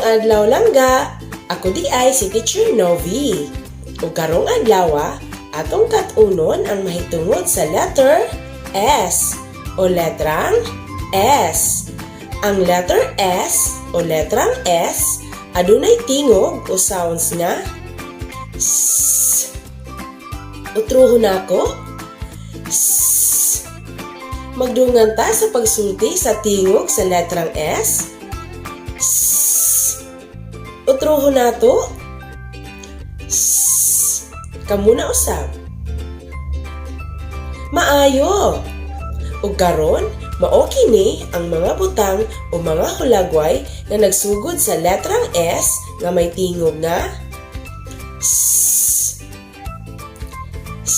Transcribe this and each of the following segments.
adlaw langga, ako di ay si Teacher Novi. Ug karong adlaw, atong kat-unon ang mahitungod sa letter S o letrang S. Ang letter S o letrang S adunay tingog o sounds nga S. Utruhon ako. S. Magdungan ta sa pagsulti sa tingog sa letrang S. S. Utruhon nato. S. Kamuna usab. Maayo. Ug karon, mao kini ang mga butang o mga hulagway nga nagsugod sa letrang S nga may tingog nga S. S.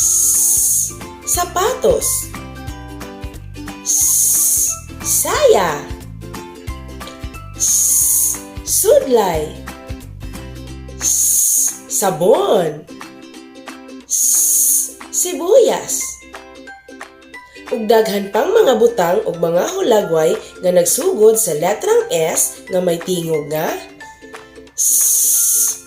Sapatos. S. Saya. S. Sudlay. S. Sabon. S. Sibuyas. Ug daghan pang mga butang ug mga hulagway nga nagsugod sa letrang S nga may tingog nga S.